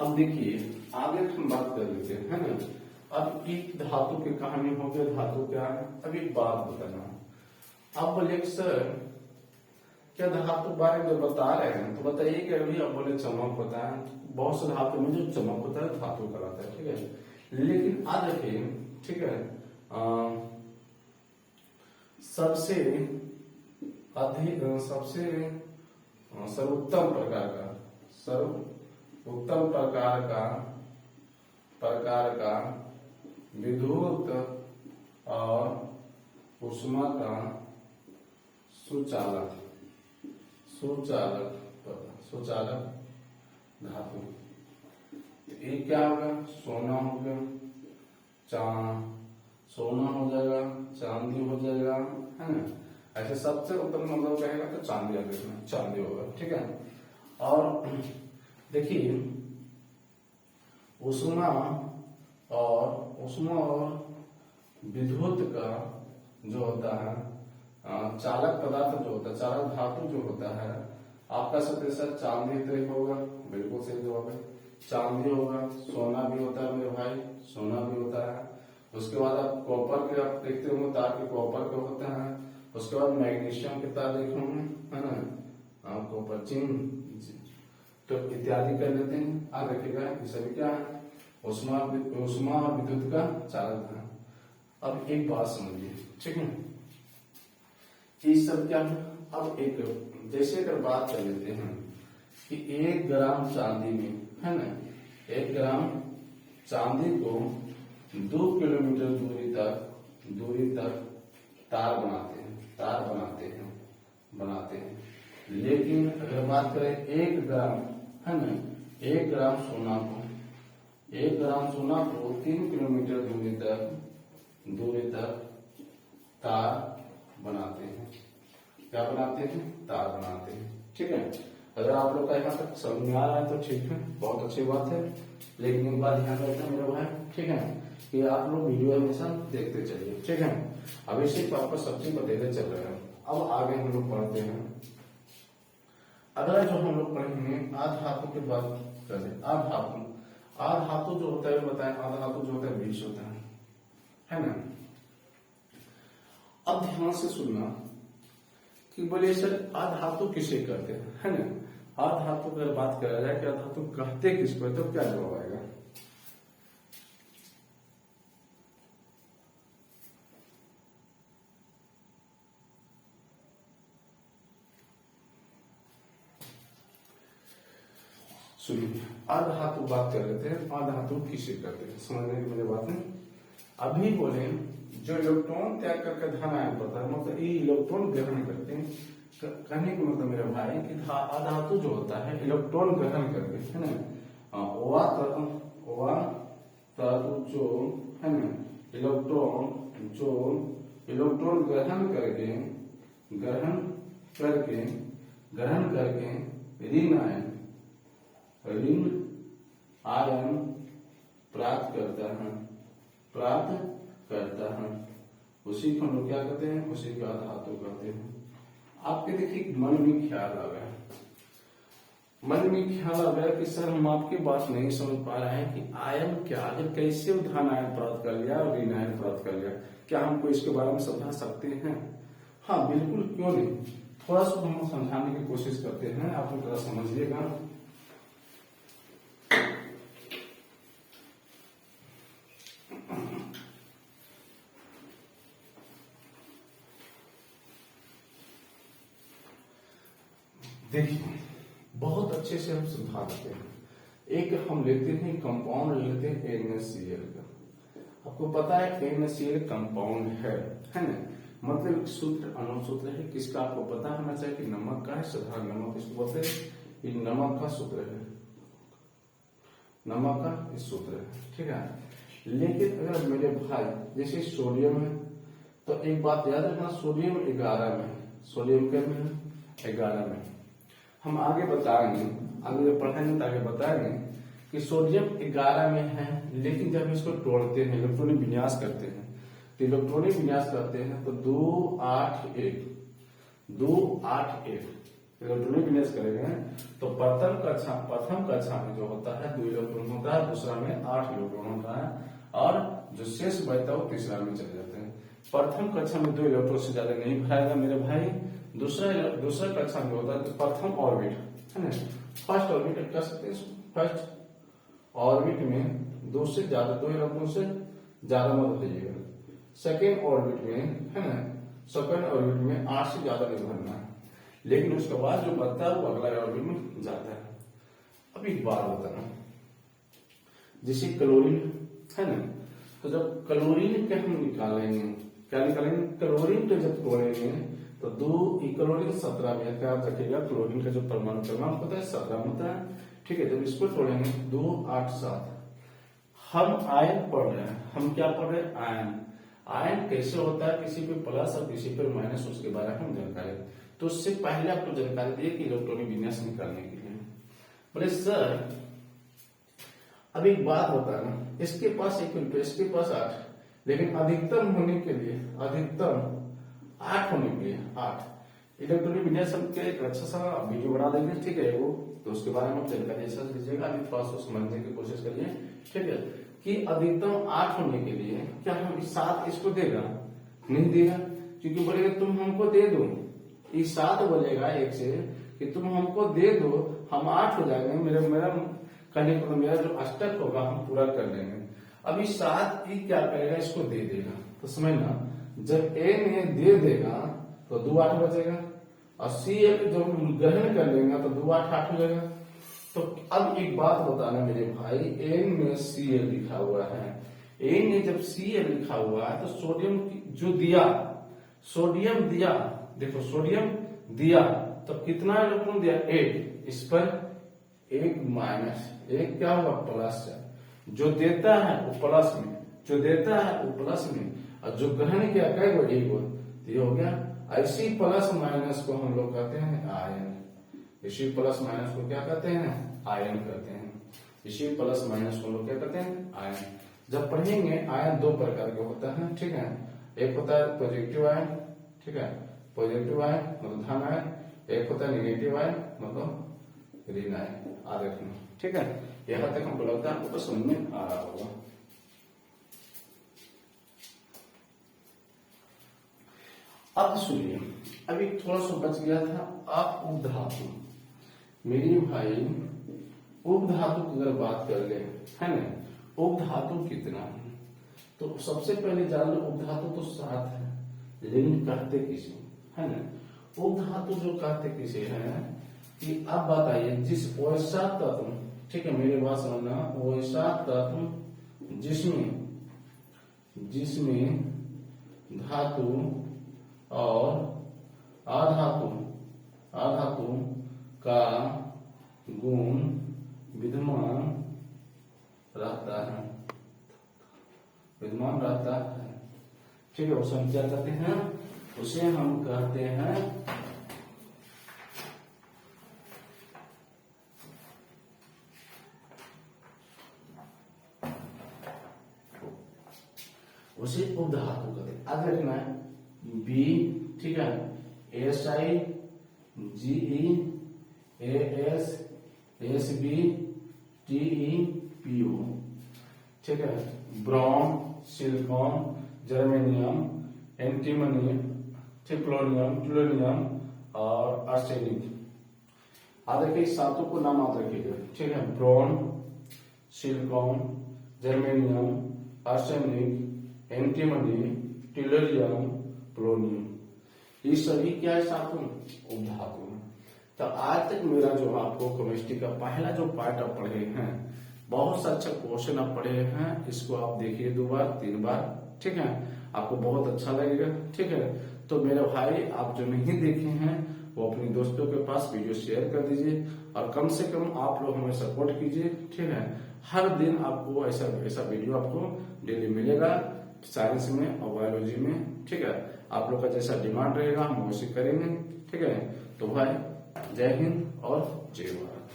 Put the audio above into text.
अब देखिए आगे हम बात कर लेते हैं, है ना। अब एक धातु की कहानी हो गई, धातु क्या है, अब एक बात बताना। अब बोले सर क्या धातु बारे में बता रहे हैं तो बताइए कि अभी अब बोले चमक होता है, बहुत से धातु में जो चमक होता है धातु कहलाता है, ठीक है। लेकिन आज देखिए, ठीक है, सबसे अधिक सबसे सर्वोत्तम प्रकार का विद्युत और ऊष्मा का सुचालक धातु। तो ये क्या होगा, सोना हो गया, सोना हो जाएगा, चांदी हो जाएगा, है ना। ऐसे सबसे उत्तम मतलब कहेगा तो चांदी आगे चांदी होगा, ठीक है। और देखिए ऊष्मा और विद्युत का जो होता है चालक पदार्थ जो होता है, चालक धातु जो होता है, आपका सर चांदी तो होगा, बिल्कुल सही जवाब है, चांदी होगा। सोना भी होता है मेरे भाई, सोना भी होता है। उसके बाद आप कॉपर के आप देखते होंगे, तार के कॉपर के होते हैं। उसके बाद मैग्नीशियम के तार देखे होंगे, है ना, कॉपर जिंक तो इत्यादि कर लेते हैं। आप रखिएगा ये सभी क्या है, ऊष्मा और विद्युत का चालक है। अब एक बात समझिए, ठीक है, ये सब क्या है। अब एक जैसे अगर बात कर लेते हैं कि 1 ग्राम चांदी में, है ना, 1 ग्राम चांदी को 2 किलोमीटर दूरी तक तार बनाते हैं। लेकिन अगर बात करें 1 ग्राम, है ना, 1 ग्राम सोना को 3 किलोमीटर दूरी तक तार बनाते हैं। क्या बनाते हैं, तार बनाते हैं, ठीक है। अगर आप लोग का यहाँ तक समझ में आ रहा है तो ठीक है, बहुत अच्छी बात है। लेकिन एक बात ध्यान रखना मेरे भाई, ठीक है, कि आप लोग वीडियो हमेशा देखते चलिए, ठीक है। अभी सिर्फ आपको सब चीज बताते चल रहे हैं। अब आगे हम लोग पढ़ते हैं। अगला जो हम लोग पढ़ेंगे आधातु की बात करें। आधातु जो होता है बताएं, आधातु जो होता है 20 होता है ना। अब ध्यान से सुनना कि बोले सर आधातु किसे कहते हैं, है ना। आधातु अगर बात करा जाए कि आधातु कहते किसको है तो क्या जवाब आएगा। सुनिए, आधातु बात कर लेते हैं, आधातु किसे कहते हैं, समझने की मुझे बात है। अभी बोले जो इलेक्ट्रॉन त्याग करके धन आयन पड़ता है, मतलब ये इलेक्ट्रॉन ग्रहण करते हैं। कहने का मतलब मेरे भाई कि आधातु जो होता है इलेक्ट्रॉन ग्रहण करके, है ना, वह तत्व जो है ना, इलेक्ट्रॉन ग्रहण करके ऋण आयन प्राप्त करता है, उसी को हम लोग क्या कहते हैं, उसी को आधातु कहते हैं। आपके देखिए मन में ख्याल आ गया कि सर हम आपकी बात नहीं समझ पा रहे हैं कि आयन क्या, आखिर कैसे धन आयन प्राप्त कर लिया और ऋण आयन प्राप्त कर लिया, क्या हमको इसके बारे में समझा सकते हैं। हाँ बिल्कुल, क्यों नहीं, थोड़ा सा हम समझाने की कोशिश करते हैं, आप लोग थोड़ा समझिएगा। देखिए बहुत अच्छे से हम समझाते हैं। एक हम लेते हैं कंपाउंड, लेते हैं NaCl का। आपको पता है NaCl कंपाउंड है ना, मतलब सूत्र अनुसूत्र है किसका, आपको पता होना चाहिए कि नमक का है, साधारण नमक इसको बोलते हैं, ये नमक का सूत्र है, नमक का इस सूत्र है, ठीक है। लेकिन अगर मेरे भाई जैसे सोडियम है तो एक बात याद रखना, सोडियम 11 में, सोडियम के में 11 में। हम आगे बताएंगे, आगे पढ़ाएंगे तो आगे बताएंगे कि सोडियम 11 में है, लेकिन जब इसको तोड़ते हैं, इलेक्ट्रॉनिक विन्यास करते हैं, तो इलेक्ट्रॉनिक विन्यास करते हैं तो 2 8 1 इलेक्ट्रॉनिक विन्यास करेंगे तो प्रथम कक्षा में जो होता है 2 इलेक्ट्रॉन होता है, दूसरा में 8 इलेक्ट्रॉन होता है, और जो शेष बचता है वो तीसरा में चले जाते हैं। प्रथम कक्षा में 2 इलेक्ट्रॉन से ज्यादा नहीं भराएगा मेरे भाई। दूसरा कक्षा में होता है प्रथम ऑर्बिट है ना, फर्स्ट ऑर्बिट कह सकते हैं। फर्स्ट ऑर्बिट में 2 इलेक्ट्रॉन से ज्यादा मत भरिएगा। सेकेंड ऑर्बिट में है ना, सेकेंड ऑर्बिट में 8 से ज्यादा नहीं भरना है, लेकिन उसके बाद जो बचता है वो अगला ऑर्बिट में जाता है। अब एक बात बताना, जैसे क्लोरीन है ना, तो जब क्लोरीन के हम निकालेंगे, क्या निकालेंगे, क्लोरीन के जब तोड़ेंगे तो 2 क्लोरीन 17 में, क्या रखिएगा, क्लोरीन का जो परमाणु क्रमांक होता है 17 होता है, ठीक है। जब इसको तोड़ेंगे 2, 8, 7, हम आयन पढ़ रहे हैं, हम क्या पढ़ रहे हैं, आयन। आयन कैसे होता है, किसी पे प्लस और किसी पे माइनस, उसके बारे में हम जानकारी। तो उससे पहले आपको जानकारी दिए कि इलेक्ट्रॉनिक विन्यास निकालने के लिए। बोले सर अब एक बात होता है ना, इसके पास 1 इसके पास 8, लेकिन अधिकतम होने के लिए, अधिकतम 8 होने के लिए 8 इलेक्ट्रॉनिक विन्यास हम क्या एक अच्छा सा वीडियो बना देंगे, ठीक है वो, तो उसके बारे में आप जानकारी ऐसा लीजिएगा, अभी थोड़ा सा समझने की कोशिश करिए, ठीक है। कि अधिकतम 8 होने के लिए क्या हम 7 इसको देगा, नहीं देगा, क्योंकि बोलेगा तुम हमको दे दो, ये 7 बोलेगा 1 से कि तुम हमको दे दो, हम 8 हो जाएंगे, मेरा कहने को मेरा जो अष्टक होगा हम पूरा कर लेंगे। अभी 7 ही क्या करेगा, इसको दे देगा। तो समझना, जब ए ने दे देगा तो 2 8 बचेगा, और सी जब ग्रहण कर लेगा तो 2 8 8 हो जाएगा। तो अब एक बात बताना मेरे भाई, एन में सी लिखा हुआ है, एन ने जब सी लिखा हुआ है तो सोडियम जो दिया, सोडियम दिया, देखो सोडियम दिया तो कितना इलेक्ट्रॉन दिया, 8, इस पर 1 माइनस, 1 क्या होगा, प्लस। जो देता है वो प्लस में, जो देता है वो प्लस में, और जो ग्रहण किया कई गो, 1 गो, ये हो गया। ऐसी प्लस माइनस को हम लोग कहते हैं आयन। इसी प्लस माइनस को क्या कहते हैं, आयन कहते हैं। इसी प्लस माइनस को हम लोग क्या कहते हैं, आयन। जब पढ़ेंगे आयन 2 प्रकार के होता है, ठीक है। एक होता है पॉजिटिव आयन, ठीक है, पॉजिटिव आयन मतलब धन आयन, एक होता है निगेटिव आयन मतलब ऋण आयन। आ रखना, ठीक है। यहाँ तक हमको लगता है आपको समझ में आ रहा होगा। अब सुनिए, अभी थोड़ा सा बच गया था, आप उपधातु, मेरी भाई उपधातु की अगर बात कर ले, है ना, उपधातु कितना है, तो सबसे पहले जान लो उपधातु तो 7 है, लेकिन कहते किसे, है ना। उपधातु जो कहते किसे है कि अब बताइए, जिस वैसा तत्व, ठीक है, मेरे बात समझना, वैसा तत्व जिसमें धातु और अधातु का गुण विद्यमान रहता है, ठीक है। उसे हम क्या कहते हैं, उसे हम कहते हैं उसे उपधातु कहते हैं। आगे रखना है बी, ठीक है, SI GE AS SB TE PO, ठीक है। Boron, silicon, germanium, antimony, plutonium और आर्सेनिक। आगे के सातों को नाम याद रखिएगा, ठीक है। Boron, silicon, germanium, arsenic, antimony, tellurium, plutonium, ये सभी क्या है, सातों उपधातु। तो आज तक मेरा जो आपको केमिस्ट्री का पहला जो पार्ट आप पढ़े हैं, बहुत सा अच्छा क्वेश्चन आप पढ़े हैं, इसको आप देखिए 2 बार 3 बार, ठीक है, आपको बहुत अच्छा लगेगा, ठीक है। तो मेरे भाई आप जो नहीं देखे हैं वो अपने दोस्तों के पास वीडियो शेयर कर दीजिए, और कम से कम आप लोग हमें सपोर्ट कीजिए, ठीक है। हर दिन आपको ऐसा वीडियो आपको डेली मिलेगा, साइंस में और बायोलॉजी में, ठीक है। आप लोग का जैसा डिमांड रहेगा हम वैसे करेंगे, ठीक है। तो भाई जय हिंद और जय भारत।